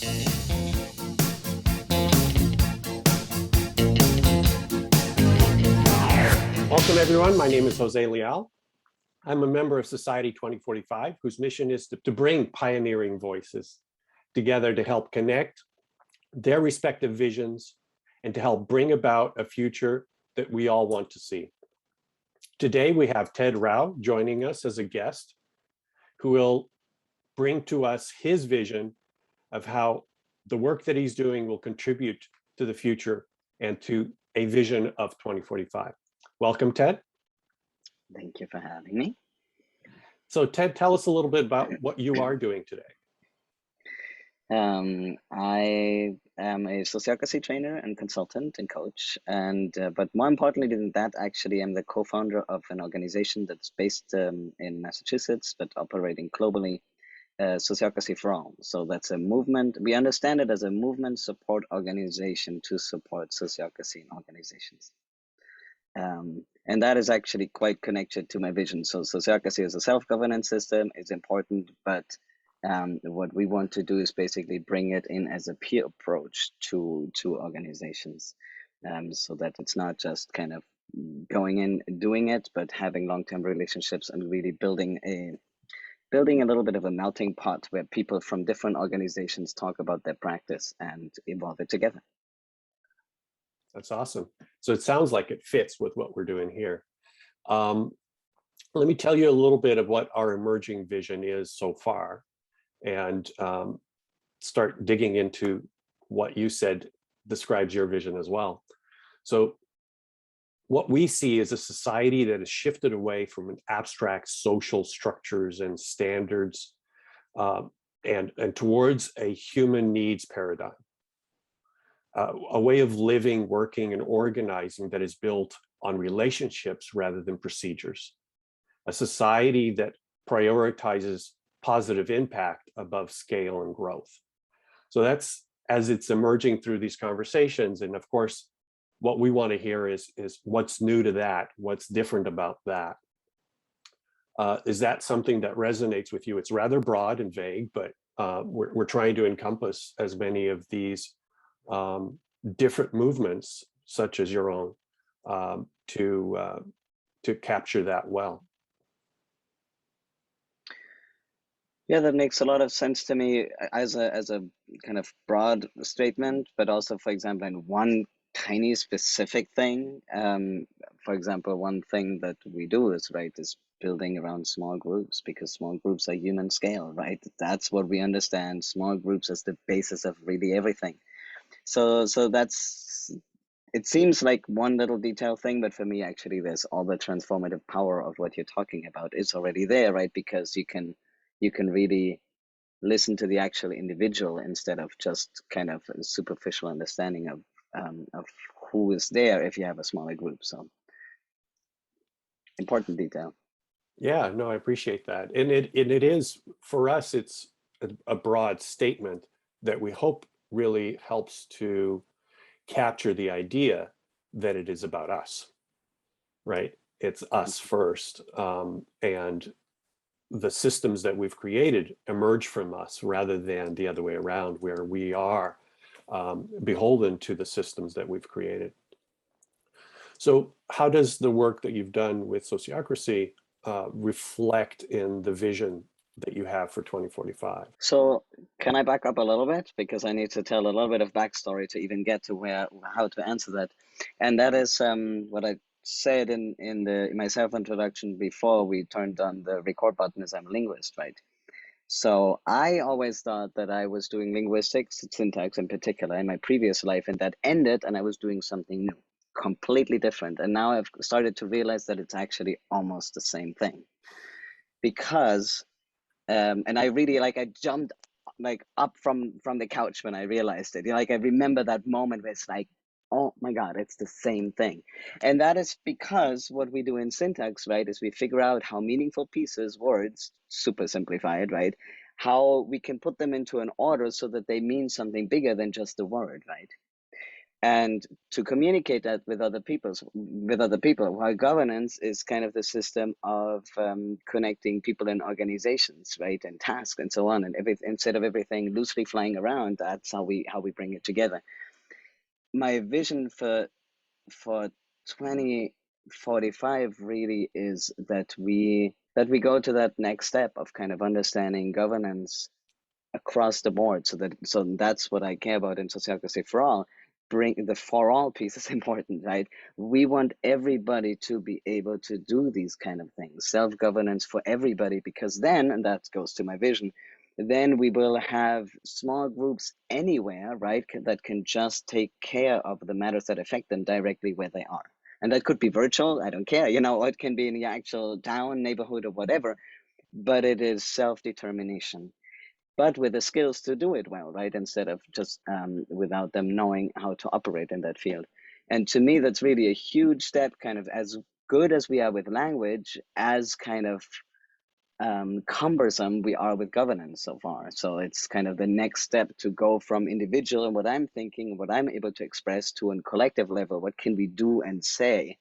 Welcome, everyone. My name is Jose Leal. I'm a member of Society 2045, whose mission is to bring pioneering voices together to help connect their respective visions and to help bring about a future that we all want to see. Today, we have Ted Rao joining us as a guest, who will bring to us his vision of how the work that he's doing will contribute to the future and to a vision of 2045. Welcome, Ted. Thank you for having me. So Ted, tell us a little bit about what you are doing today. I am a sociocracy trainer and consultant and coach, and but more importantly than that, actually, I'm the co-founder of an organization that's based in Massachusetts but operating globally, Sociocracy for All. So that's a movement. We understand it as a movement support organization to support sociocracy in organizations. And that is actually quite connected to my vision. So sociocracy as a self-governance system is important, but what we want to do is basically bring it in as a peer approach to organizations, so that it's not just kind of going in and doing it, but having long-term relationships and really building a little bit of a melting pot where people from different organizations talk about their practice and evolve it together. That's awesome. So it sounds like it fits with what we're doing here. Let me tell you a little bit of what our emerging vision is so far, and start digging into what you said describes your vision as well. So what we see is a society that has shifted away from an abstract social structures and standards and towards a human needs paradigm. A way of living, working, and organizing that is built on relationships rather than procedures. A society that prioritizes positive impact above scale and growth. So that's as it's emerging through these conversations. And of course, what we want to hear is what's new to that, what's different about that. Is that something that resonates with you? It's rather broad and vague, but we're trying to encompass as many of these different movements, such as your own, to capture that well. Yeah, that makes a lot of sense to me as a kind of broad statement, but also, for example, in one tiny specific thing. For example, one thing that we do is building around small groups, because small groups are human scale, right? That's what we understand. Small groups as the basis of really everything. So that's, it seems like one little detail thing, but for me, actually, there's all the transformative power of what you're talking about is already there, right? Because you can really listen to the actual individual instead of just kind of a superficial understanding of who is there if you have a smaller group. So important detail. Yeah, no, I appreciate that. And it is, for us, it's a broad statement that we hope really helps to capture the idea that it is about us, right? It's us first, and the systems that we've created emerge from us rather than the other way around, where we are beholden to the systems that we've created. So how does the work that you've done with Sociocracy reflect in the vision that you have for 2045? So can I back up a little bit, because I need to tell a little bit of backstory to even get to how to answer that. And that is what I said in my self-introduction before we turned on the record button, is I'm a linguist, right? So I always thought that I was doing linguistics, syntax in particular, in my previous life, and that ended, and I was doing something new, completely different. And now I've started to realize that it's actually almost the same thing, because and I really I jumped up from the couch when I realized it. I remember that moment where it's like, oh my God, it's the same thing. And that is because what we do in syntax, right, is we figure out how meaningful pieces, words, super simplified, right, how we can put them into an order so that they mean something bigger than just the word, right? and to communicate that with other people, while governance is kind of the system of connecting people in organizations, right, and tasks and so on, and instead of everything loosely flying around, that's how we bring it together. My vision for 2045 really is that we go to that next step of kind of understanding governance across the board. So that's what I care about in Sociocracy for All. Bring the for all piece is important, right? We want everybody to be able to do these kind of things, self-governance for everybody, because then, and that goes to my vision, then we will have small groups anywhere, right, that can just take care of the matters that affect them directly where they are. And that could be virtual, I don't care, or it can be in the actual town, neighborhood, or whatever, but it is self-determination, but with the skills to do it well, right? Instead of just without them knowing how to operate in that field. And to me, that's really a huge step, kind of as good as we are with language, as kind of cumbersome we are with governance so far. So it's kind of the next step to go from individual and what I'm thinking, what I'm able to express, to a collective level. What can we do and say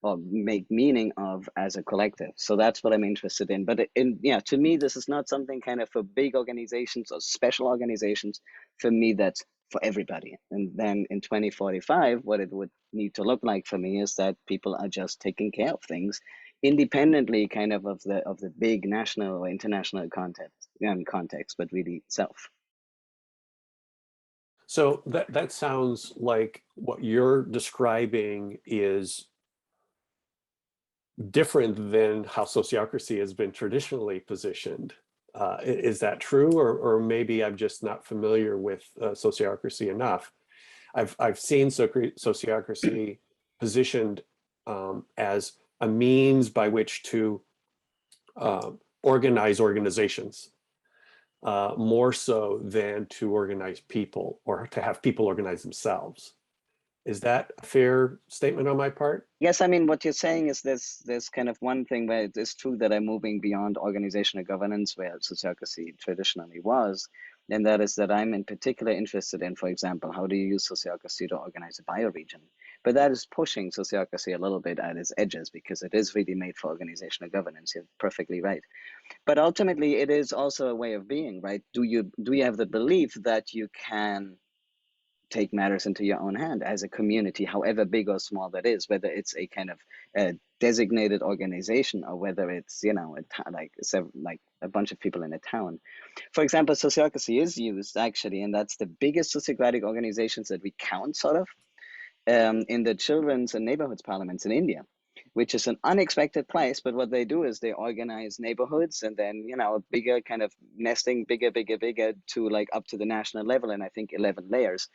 or make meaning of as a collective? So that's what I'm interested in. But to me, this is not something kind of for big organizations or special organizations. For me, that's for everybody. And then in 2045, what it would need to look like for me is that people are just taking care of things independently, kind of the big national or international context, but really self. So that sounds like what you're describing is different than how sociocracy has been traditionally positioned. Is that true, or maybe I'm just not familiar with sociocracy enough? I've seen sociocracy positioned as a means by which to organize organizations, more so than to organize people or to have people organize themselves. Is that a fair statement on my part? Yes, I mean, what you're saying is there's kind of one thing where it is true that I'm moving beyond organizational governance, where sociocracy traditionally was, and that is that I'm in particular interested in, for example, how do you use sociocracy to organize a bioregion? But that is pushing sociocracy a little bit at its edges, because it is really made for organizational governance. You're perfectly right. But ultimately, it is also a way of being, right? Do you have the belief that you can take matters into your own hand as a community, however big or small that is, whether it's a kind of a designated organization or whether it's, like a bunch of people in a town. For example, sociocracy is used actually, and that's the biggest sociocratic organizations that we count, sort of, in the children's and neighborhoods parliaments in India, which is an unexpected place. But what they do is they organize neighborhoods, and then, bigger kind of nesting, bigger to like up to the national level, and I think 11 layers.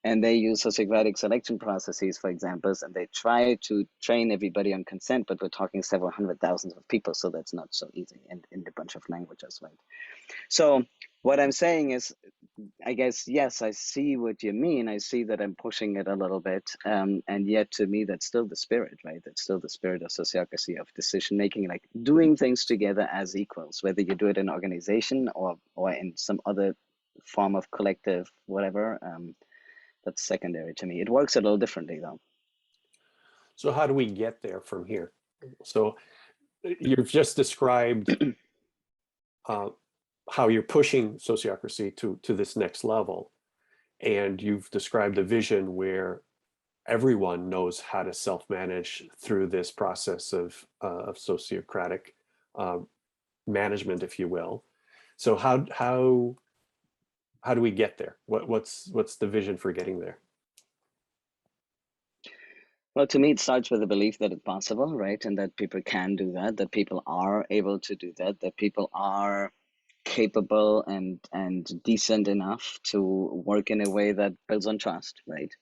And they use sociocratic selection processes, for example, and they try to train everybody on consent, but we're talking several hundred thousands of people, so that's not so easy in a bunch of languages, right? So what I'm saying is, I guess, yes, I see what you mean. I see that I'm pushing it a little bit. And yet to me, that's still the spirit, right? That's still the spirit of sociocracy, of decision making, like doing things together as equals, whether you do it in an organization or in some other form of collective, whatever. That's secondary to me. It works a little differently, though. So how do we get there from here? So you've just described how you're pushing sociocracy to this next level. And you've described a vision where everyone knows how to self-manage through this process of sociocratic management, if you will. So how do we get there? What's the vision for getting there? Well, to me, it starts with the belief that it's possible, right? And that people can do that people are able to do that people are capable and decent enough to work in a way that builds on trust, right?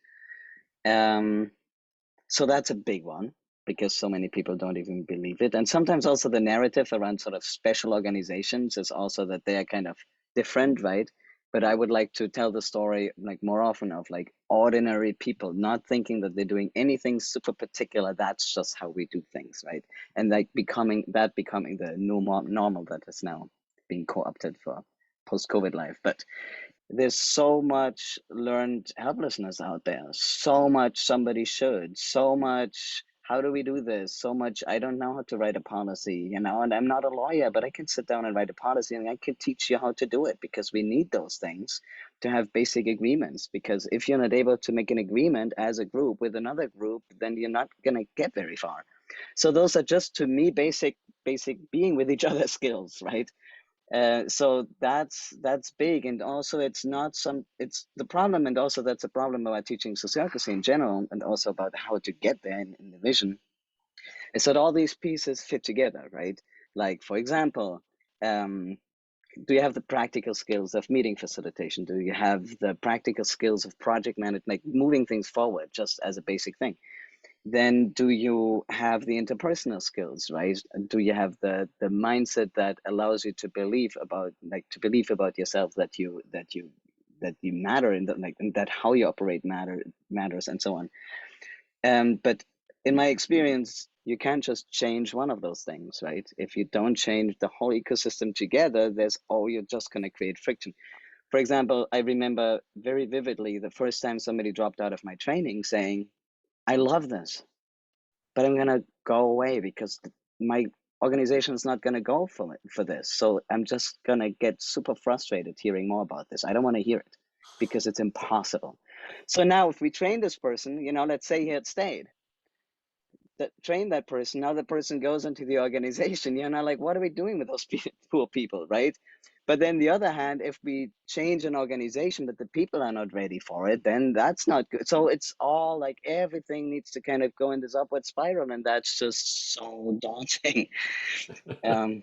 So that's a big one, because so many people don't even believe it. And sometimes also the narrative around sort of special organizations is also that they are kind of different, right? But I would like to tell the story like more often of like ordinary people, not thinking that they're doing anything super particular. That's just how we do things, right? And like becoming the new normal that is now being co-opted for post-COVID life. But there's so much learned helplessness out there, so much somebody should, so much how do we do this, so much I don't know how to write a policy, you know, and I'm not a lawyer, but I can sit down and write a policy and I can teach you how to do it, because we need those things to have basic agreements. Because if you're not able to make an agreement as a group with another group, then you're not going to get very far. So those are just, to me, basic being with each other skills, right? So that's big. And also it's not some, it's the problem, and also that's a problem about teaching sociocracy in general, and also about how to get there in the vision, is that all these pieces fit together, right? Like, for example, um, do you have the practical skills of meeting facilitation? Do you have the practical skills of project management, like moving things forward, just as a basic thing? Then do you have the interpersonal skills, right? Do you have the mindset that allows you to believe about, like, to believe about yourself, that you matter, and that, like, and that how you operate matters, and so on. But in my experience, you can't just change one of those things, right? If you don't change the whole ecosystem together, you're just going to create friction. For example, I remember very vividly the first time somebody dropped out of my training saying, I love this, but I'm gonna go away because my organization is not gonna go for this. So I'm just gonna get super frustrated hearing more about this. I don't want to hear it because it's impossible. So now, if we train this person, you know, let's say he had stayed, train that person. Now the person goes into the organization. You're not like, what are we doing with those poor people, right? But then the other hand, if we change an organization but the people are not ready for it, then that's not good. So it's all like everything needs to kind of go in this upward spiral, and that's just so daunting. Um,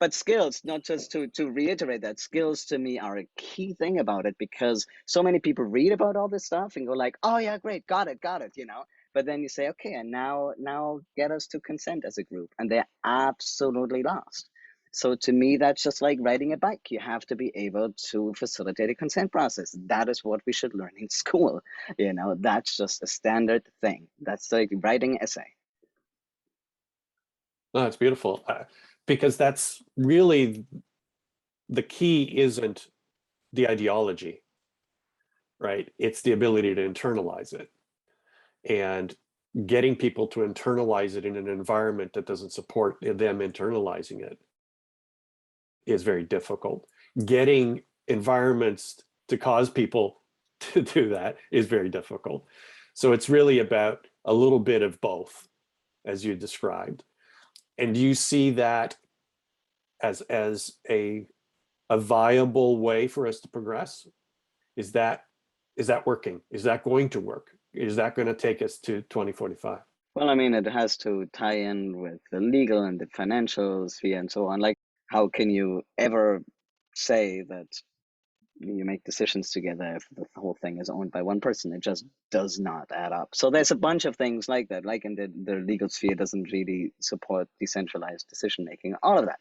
but skills, not just to reiterate that, skills to me are a key thing about it, because so many people read about all this stuff and go like, oh yeah, great, got it, you know. But then you say, okay, and now get us to consent as a group, and they're absolutely lost. So to me, that's just like riding a bike. You have to be able to facilitate a consent process. That is what we should learn in school. You know, that's just a standard thing. That's like writing an essay. No, it's beautiful, because that's really the key. Isn't the ideology, right? It's the ability to internalize it, and getting people to internalize it in an environment that doesn't support them internalizing it is very difficult. Getting environments to cause people to do that is very difficult. So it's really about a little bit of both, as you described. And do you see that as a viable way for us to progress? Is that working? Is that going to work? Is that going to take us to 2045? Well, I mean, it has to tie in with the legal and the financial sphere and so on. Like, how can you ever say that you make decisions together if the whole thing is owned by one person? It just does not add up. So there's a bunch of things like that, like in the legal sphere doesn't really support decentralized decision making, all of that.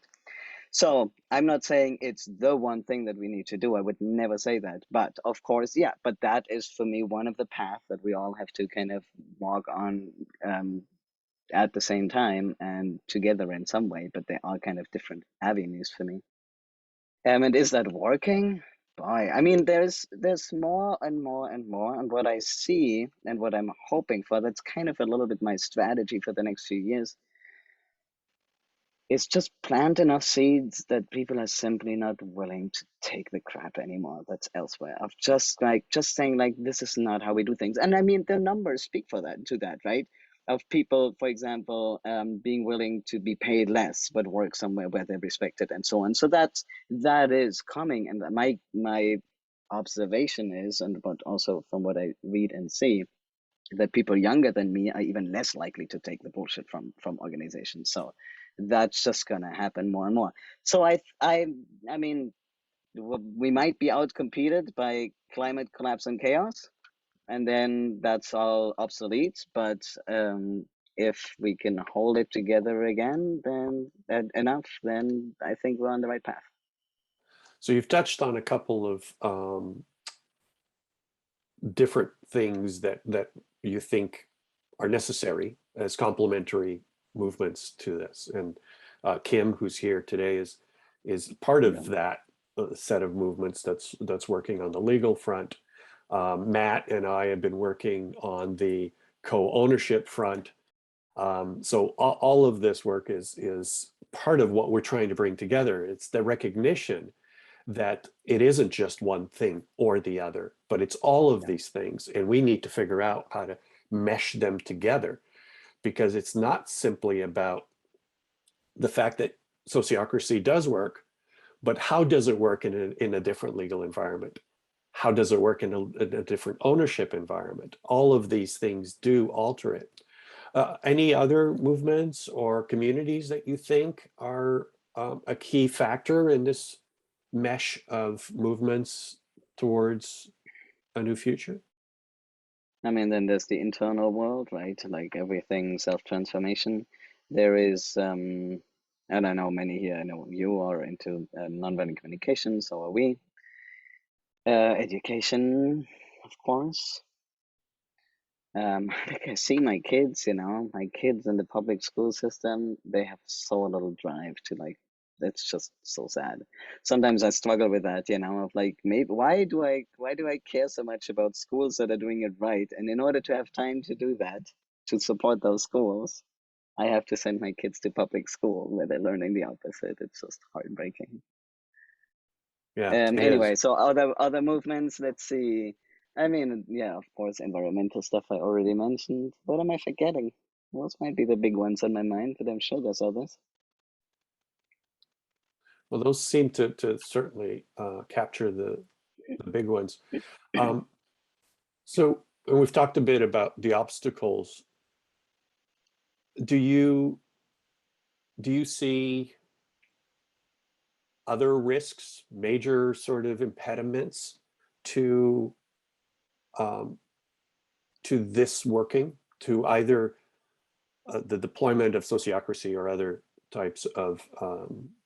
So I'm not saying it's the one thing that we need to do. I would never say that. But of course, yeah, but that is for me one of the paths that we all have to kind of walk on, at the same time and together in some way, but they are kind of different avenues for me. And is that working? Boy, I mean, there's more and more and more, and what I see and what I'm hoping for, that's kind of a little bit my strategy for the next few years, is just plant enough seeds that people are simply not willing to take the crap anymore that's elsewhere. Of just saying like, this is not how we do things. And I mean, the numbers speak for that, to that, right? Of people, for example, being willing to be paid less but work somewhere where they're respected and so on. So that is coming, and my observation is, and but also from what I read and see, that people younger than me are even less likely to take the bullshit from organizations. So that's just gonna happen more and more. So I mean, we might be outcompeted by climate collapse and chaos, and then that's all obsolete. But if we can hold it together again, then enough, then I think we're on the right path. So you've touched on a couple of different things that you think are necessary as complementary movements to this. And Kim, who's here today, is part of that set of movements that's working on the legal front. Matt and I have been working on the co-ownership front. So all of this work is part of what we're trying to bring together. It's the recognition that it isn't just one thing or the other, but it's all of these things. And we need to figure out how to mesh them together, because it's not simply about the fact that sociocracy does work, but how does it work in a different legal environment? How does it work in a different ownership environment? All of these things do alter it. Any other movements or communities that you think are a key factor in this mesh of movements towards a new future? I mean, then there's the internal world, right? Like everything self-transformation. There is, and I know many here, I know you are into nonviolent communication, so are we. Education, of course. Like I see my kids, my kids in the public school system, they have so little drive to like, it's just so sad. Sometimes I struggle with that, of like, maybe why do I care so much about schools that are doing it right? And in order to have time to do that, to support those schools, I have to send my kids to public school where they're learning the opposite. It's just heartbreaking. Yeah, it is. Anyway, so other movements, let's see. I mean, yeah, of course, environmental stuff I already mentioned. What am I forgetting? What might be the big ones on my mind, but I'm sure there's others. Well, those seem to certainly capture the big ones. Um, so and we've talked a bit about the obstacles. Do you see other risks, major sort of impediments to um, to this working, to either the deployment of sociocracy or other types of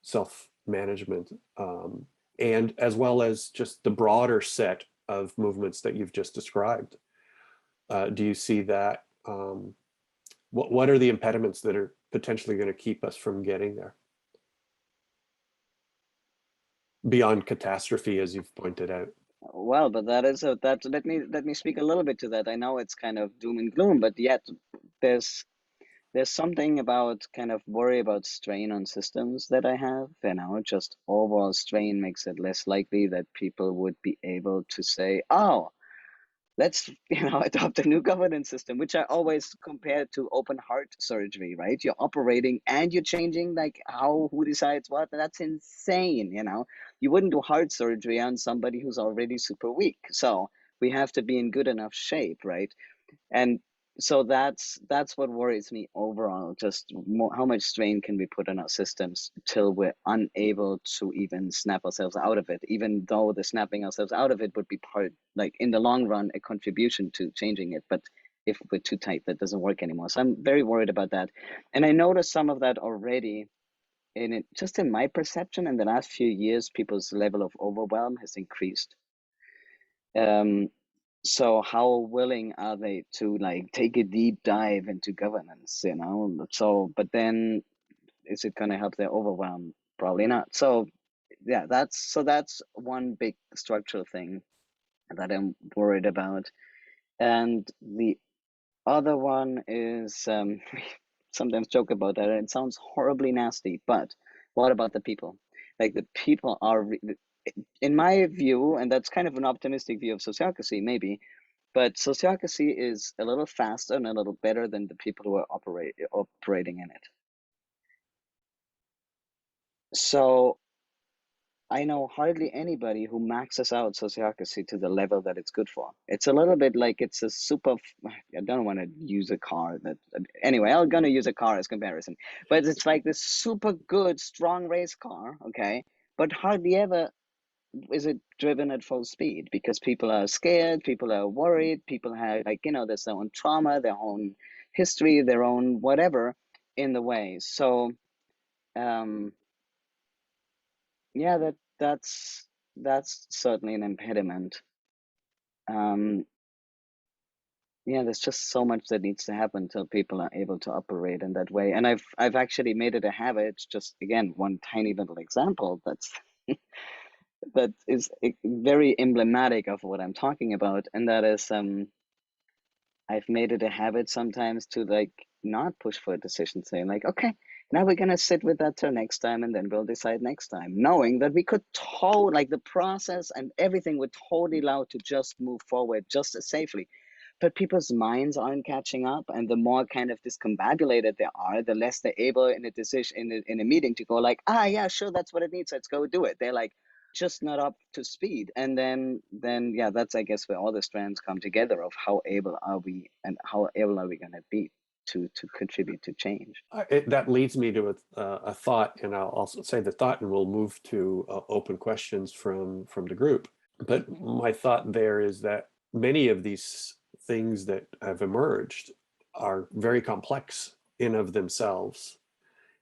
self-management, and as well as just the broader set of movements that you've just described? Do you see that? What are the impediments that are potentially going to keep us from getting there? Beyond catastrophe, as you've pointed out. Well, but let me speak a little bit to that. I know it's kind of doom and gloom, but yet there's there's something about kind of worry about strain on systems that I have. Just overall strain makes it less likely that people would be able to say, oh, let's adopt a new governance system, which I always compare to open heart surgery, right? You're operating and you're changing like who decides what. That's insane. You wouldn't do heart surgery on somebody who's already super weak. So we have to be in good enough shape, right? And so that's what worries me overall, just how much strain can we put on our systems till we're unable to even snap ourselves out of it, even though the snapping ourselves out of it would be part, like in the long run, a contribution to changing it. But if we're too tight, that doesn't work anymore. So I'm very worried about that. And I noticed some of that already in it, just in my perception. In the last few years, people's level of overwhelm has increased. So how willing are they to like take a deep dive into governance, So, but then is it going to help their overwhelm? Probably not. So yeah, that's one big structural thing that I'm worried about. And the other one is we sometimes joke about that, and it sounds horribly nasty, but what about the people? Like the people are, in my view, and that's kind of an optimistic view of sociocracy, maybe, but sociocracy is a little faster and a little better than the people who are operating in it. So I know hardly anybody who maxes out sociocracy to the level that it's good for. It's a little bit like it's a super. I don't want to use a car that. Anyway, I'm gonna use a car as comparison, but it's like this super good, strong race car, okay? But hardly ever is it driven at full speed because people are scared, people are worried, people have there's their own trauma, their own history, their own whatever in the way. So um yeah, that's certainly an impediment. um yeah, there's just so much that needs to happen until people are able to operate in that way. And I've actually made it a habit, just again one tiny little example that's that is very emblematic of what I'm talking about, and that is I've made it a habit sometimes to like not push for a decision, saying like, okay, now we're gonna sit with that till next time, and then we'll decide next time, knowing that we could like the process and everything would totally allow to just move forward just as safely. But people's minds aren't catching up, and the more kind of discombobulated they are, the less they're able in a decision in a meeting to go like, ah, yeah, sure, that's what it needs. Let's go do it. They're like just not up to speed, and then yeah, that's I guess where all the strands come together of how able are we and how able are we going to be to contribute to change. That leads me to a thought, and I'll also say the thought, and we'll move to open questions from the group. But my thought there is that many of these things that have emerged are very complex in of themselves.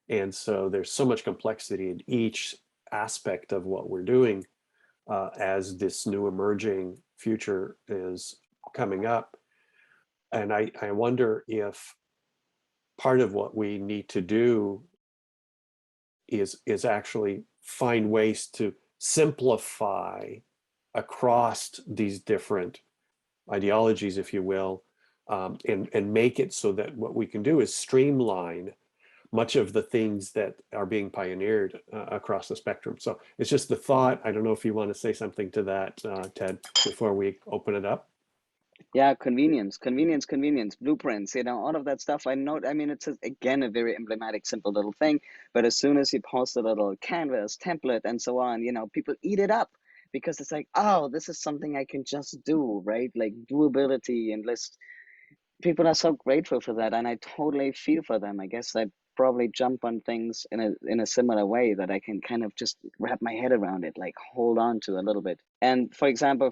And so there's so much complexity in each aspect of what we're doing as this new emerging future is coming up. And I wonder if part of what we need to do is actually find ways to simplify across these different ideologies, if you will, and make it so that what we can do is streamline much of the things that are being pioneered across the spectrum. So it's just the thought. I don't know if you want to say something to that, Ted, before we open it up. Yeah, convenience, blueprints, all of that stuff. I know, I mean, it's again a very emblematic, simple little thing, but as soon as you post a little canvas, template, and so on, people eat it up because it's like, oh, this is something I can just do, right? Like doability and list. People are so grateful for that, and I totally feel for them. I guess I probably jump on things in a similar way that I can kind of just wrap my head around it, like hold on to a little bit. And for example,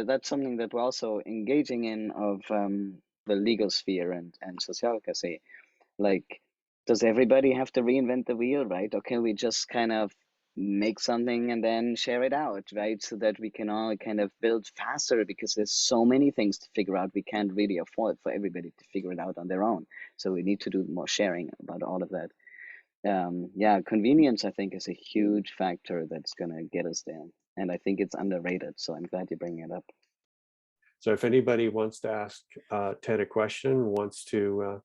that's something that we're also engaging in of the legal sphere and sociocracy. Like, does everybody have to reinvent the wheel, right? Or can we just kind of make something and then share it out, right? So that we can all kind of build faster because there's so many things to figure out. We can't really afford for everybody to figure it out on their own. So we need to do more sharing about all of that. Yeah, convenience, I think, is a huge factor that's going to get us there. And I think it's underrated. So I'm glad you're bringing it up. So if anybody wants to ask Ted a question, wants to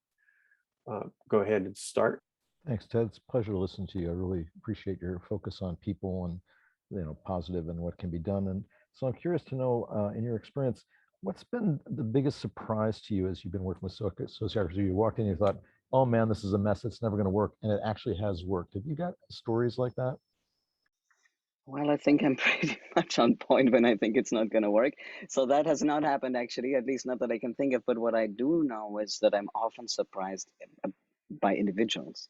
go ahead and start. Thanks, Ted. It's a pleasure to listen to you. I really appreciate your focus on people and positive and what can be done. And so I'm curious to know, in your experience, what's been the biggest surprise to you as you've been working with sociology? You walked in and you thought, oh man, this is a mess. It's never going to work. And it actually has worked. Have you got stories like that? Well, I think I'm pretty much on point when I think it's not going to work. So that has not happened actually, at least not that I can think of. But what I do know is that I'm often surprised by individuals.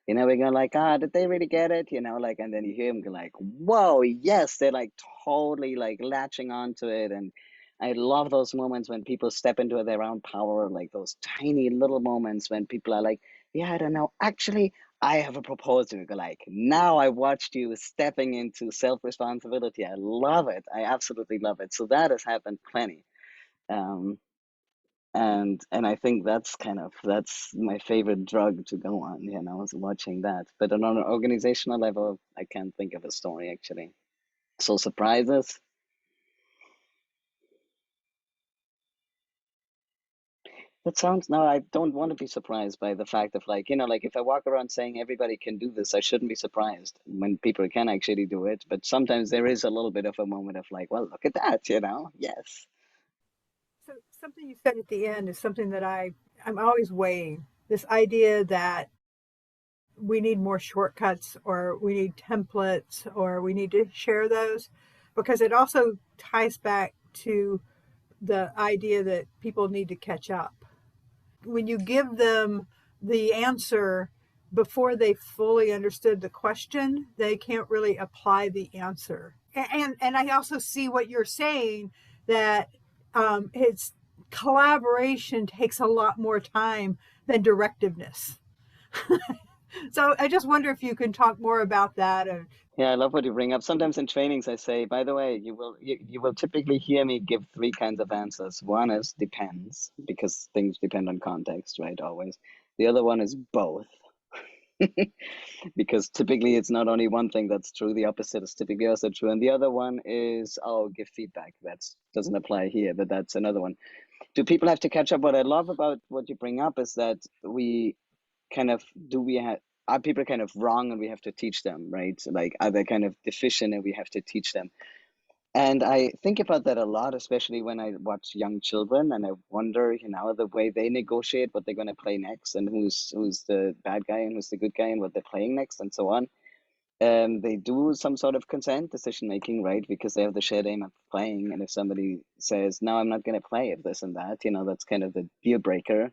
We go like, ah, did they really get it? Like, and then you hear them go like, whoa, yes, they're like totally like latching onto it. And I love those moments when people step into their own power, like those tiny little moments when people are like, yeah, I don't know, actually, I have a proposal. Like, now I watched you stepping into self-responsibility. I love it. I absolutely love it. So that has happened plenty. Um, and I think that's my favorite drug to go on, is watching that. But on an organizational level, I can't think of a story actually. So surprises. That sounds no, I don't want to be surprised by the fact of like, like if I walk around saying everybody can do this, I shouldn't be surprised when people can actually do it. But sometimes there is a little bit of a moment of like, well, look at that, yes. So something you said at the end is something that I'm always weighing. This idea that we need more shortcuts or we need templates or we need to share those, because it also ties back to the idea that people need to catch up. When you give them the answer before they fully understood the question, they can't really apply the answer. And I also see what you're saying, that it's collaboration takes a lot more time than directiveness. So I just wonder if you can talk more about that. Yeah, I love what you bring up. Sometimes in trainings, I say, by the way, you will typically hear me give three kinds of answers. One is depends, because things depend on context, right? Always. The other one is both. Because typically it's not only one thing that's true, the opposite is typically also true. And the other one is, oh, give feedback. That doesn't apply here, but that's another one. Do people have to catch up? What I love about what you bring up is that we kind of, are people kind of wrong and we have to teach them, right? Like, are they kind of deficient and we have to teach them? And I think about that a lot, especially when I watch young children, and I wonder, the way they negotiate what they're going to play next, and who's the bad guy and who's the good guy, and what they're playing next, and so on. They do some sort of consent decision making, right? Because they have the shared aim of playing, and if somebody says, "No, I'm not going to play," if this and that, that's kind of the deal breaker.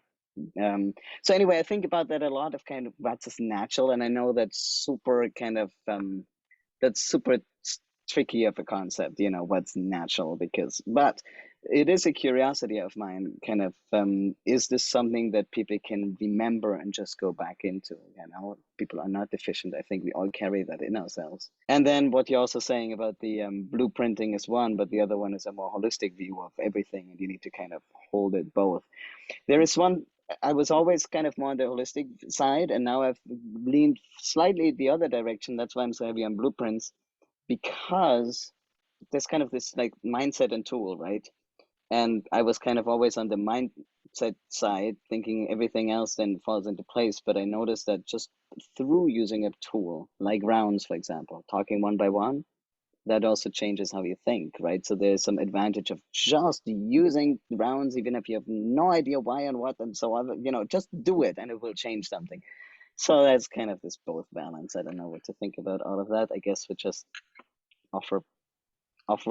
So anyway, I think about that a lot, of kind of what's just natural, and I know that's super kind of that's super tricky of a concept, what's natural, but it is a curiosity of mine, kind of, is this something that people can remember and just go back into? People are not deficient. I think we all carry that in ourselves. And then what you're also saying about the blueprinting is one, but the other one is a more holistic view of everything, and you need to kind of hold it both. There is one, I was always kind of more on the holistic side, and now I've leaned slightly the other direction. That's why I'm so heavy on blueprints, because there's kind of this like mindset and tool, right? And I was kind of always on the mindset side, thinking everything else then falls into place. But I noticed that just through using a tool like rounds, for example, talking one by one, that also changes how you think, right? So there's some advantage of just using rounds, even if you have no idea why and what and so on, just do it and it will change something. So that's kind of this both balance. I don't know what to think about all of that. I guess we just offer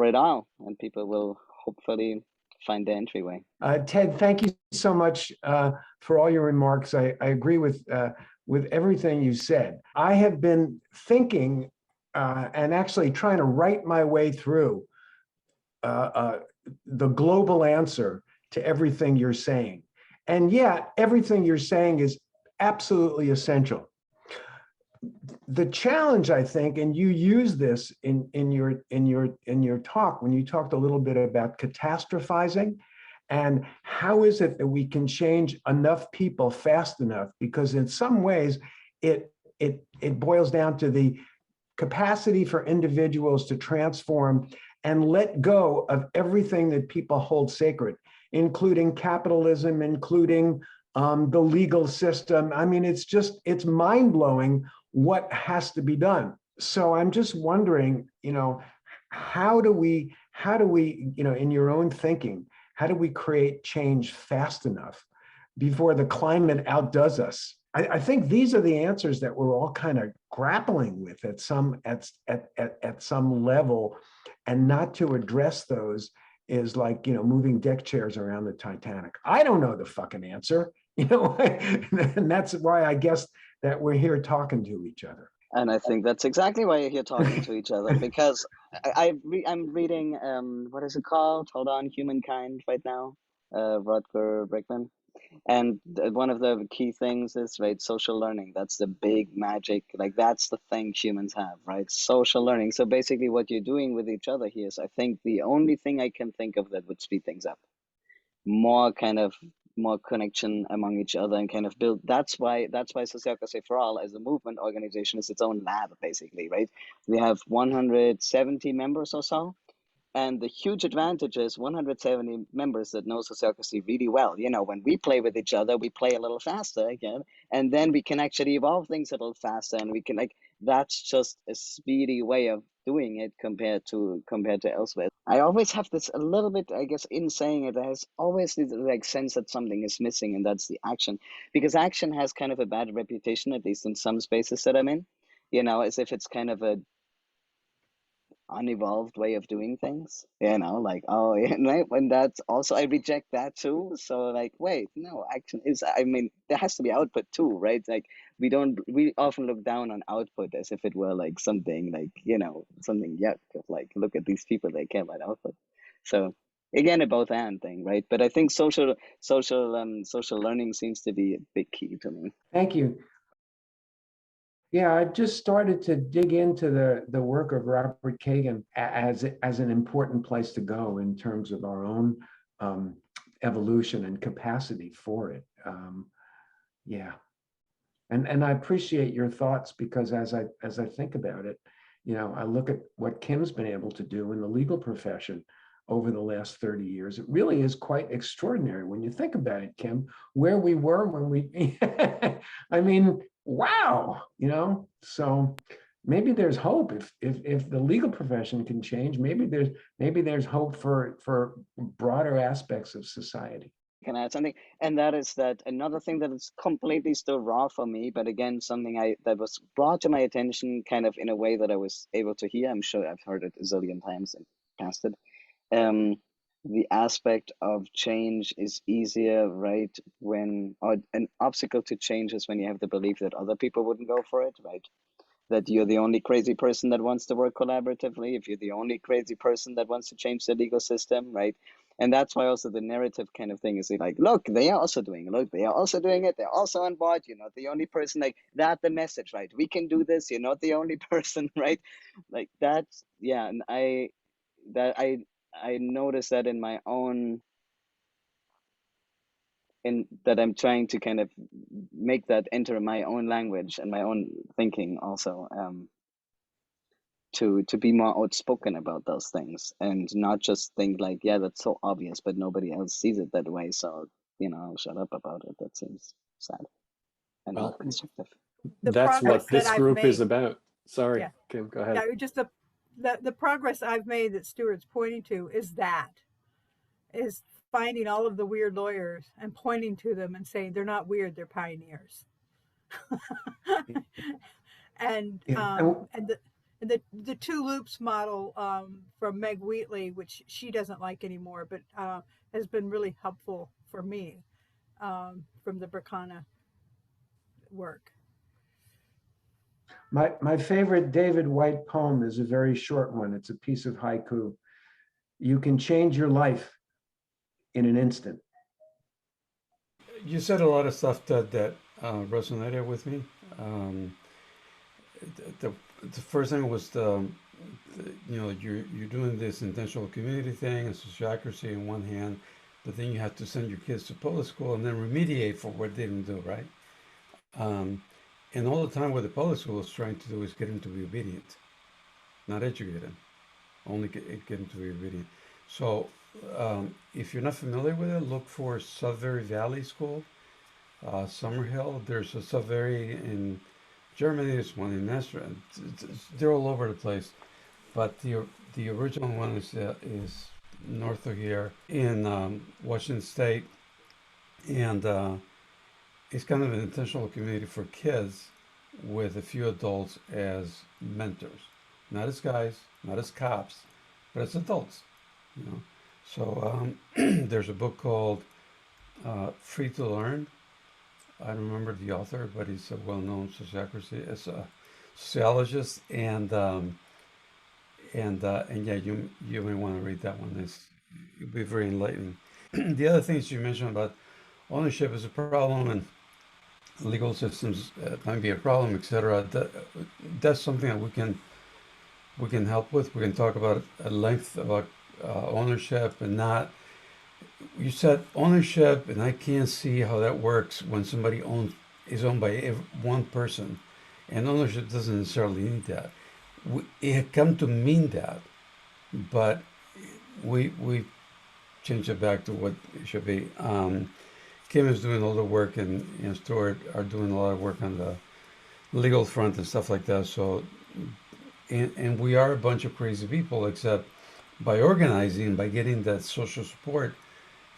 it all, and people will hopefully find the entryway. Ted, thank you so much for all your remarks. I agree with everything you said. I have been thinking and actually trying to write my way through the global answer to everything you're saying. And yet, everything you're saying is absolutely essential. The challenge, I think, and you use this in your talk when you talked a little bit about catastrophizing, and how is it that we can change enough people fast enough? Because in some ways, it boils down to the capacity for individuals to transform and let go of everything that people hold sacred, including capitalism, including the legal system. I mean, it's mind-blowing what has to be done. So I'm just wondering, how do we, in your own thinking, how do we create change fast enough before the climate outdoes us? I think these are the answers that we're all kind of grappling with at some level, and not to address those is like, moving deck chairs around the Titanic. I don't know the fucking answer, and that's why I guess that we're here talking to each other. And I think that's exactly why you're here talking to each other, because I'm reading, what is it called? Hold on, Humankind right now, Rutger Bregman. And one of the key things is, right, social learning. That's the big magic, like that's the thing humans have, right? Social learning. So basically what you're doing with each other here is, I think, the only thing I can think of that would speed things up. More connection among each other, and kind of build. That's why Sociocracy for All as a movement organization is its own lab, basically, right? We have 170 members or so. And the huge advantage is 170 members that know Sociocracy really well. When we play with each other, we play a little faster again, and then we can actually evolve things a little faster, and we can that's just a speedy way of doing it compared to elsewhere. I always have this a little bit, I guess, in saying it, there's always this sense that something is missing, and that's the action, because action has kind of a bad reputation, at least in some spaces that I'm in, as if it's kind of a unevolved way of doing things, oh yeah, right? And that's also, I reject that too. So wait, no, action is, there has to be output too, right? We often look down on output as if it were something something yuck of look at these people, they care about output. So again, a both and thing, right? But I think social learning seems to be a big key to me. Thank you. Yeah, I've just started to dig into the work of Robert Kagan as an important place to go in terms of our own evolution and capacity for it. Yeah, And I appreciate your thoughts, because as I think about it, I look at what Kim's been able to do in the legal profession over the last 30 years. It really is quite extraordinary when you think about it, Kim, where we were when we, I mean, wow, so maybe there's hope if the legal profession can change. Maybe there's hope for broader aspects of society. Can I add something? And that is that another thing that is completely still raw for me, but again, something that was brought to my attention kind of in a way that I was able to hear. I'm sure I've heard it a zillion times and past it. The aspect of change is easier, right? Or an obstacle to change is when you have the belief that other people wouldn't go for it, right? That you're the only crazy person that wants to work collaboratively, if you're the only crazy person that wants to change the legal system, right? And that's why also the narrative kind of thing is like, look, they are also doing it. Look, they are also doing it. They're also on board. You're not the only person. Like that, the message, right? We can do this. You're not the only person, right? Like that's, yeah. And I noticed that in my own, in that I'm trying to kind of make that enter my own language and my own thinking also. To be more outspoken about those things and not just think like, yeah, that's so obvious, but nobody else sees it that way. So, I'll shut up about it. That seems sad and Well, not constructive. that's progress what this that I've group is made. about. Sorry, Yeah. Kim, go ahead. Yeah, just the progress I've made that Stuart's pointing to is finding all of the weird lawyers and pointing to them and saying they're not weird, they're pioneers. and Yeah. the two loops model from Meg Wheatley, which she doesn't like anymore, but has been really helpful for me from the Bracana work. My favorite David White poem is a very short one. It's a piece of haiku. You can change your life in an instant. You said a lot of stuff that resonated with me. The first thing was you're doing this intentional community thing and sociocracy on one hand, but then you have to send your kids to public school and then remediate for what they didn't do, right? And all the time what the public school is trying to do is get them to be obedient, not educate them, only get them to be obedient. So if you're not familiar with it, look for Sudbury Valley School, Summerhill. There's a Sudbury in Germany, there's one in Nestor. They're all over the place. But the original one is north of here in Washington State. And it's kind of an intentional community for kids with a few adults as mentors. Not as guys, not as cops, but as adults. So there's a book called Free to Learn. I don't remember the author, but he's a well-known sociocracy, a sociologist, and yeah, you may want to read that one. It'll be very enlightening. The other things you mentioned about ownership is a problem, and legal systems might be a problem, etc. That's something that we can help with. We can talk about at length about ownership and not. You said ownership, and I can't see how that works when somebody is owned by one person, and ownership doesn't necessarily need that. It come to mean that, but we change it back to what it should be. Kim is doing all the work, and Stuart are doing a lot of work on the legal front and stuff like that. So, and we are a bunch of crazy people, except by organizing, by getting that social support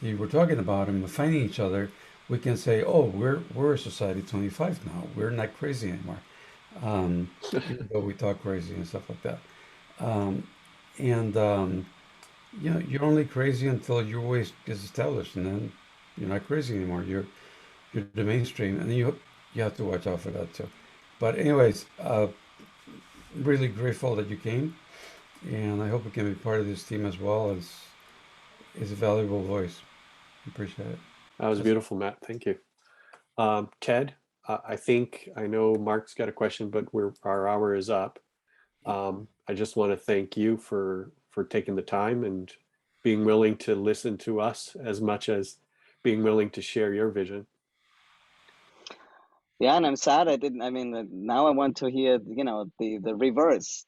you were talking about, and finding each other, we can say, oh, we're a society 25 now. We're not crazy anymore. Even though we talk crazy and stuff like that. You're only crazy until your ways gets established, and then you're not crazy anymore. You're the mainstream, and you have to watch out for that too. But anyways, really grateful that you came, and I hope we can be part of this team as well as a valuable voice. Appreciate it. That was beautiful, Matt. Thank you. Ted, I know Mark's got a question, but our hour is up. I just want to thank you for taking the time and being willing to listen to us as much as being willing to share your vision. Yeah, and I'm sad I didn't. I mean, now I want to hear, the reverse.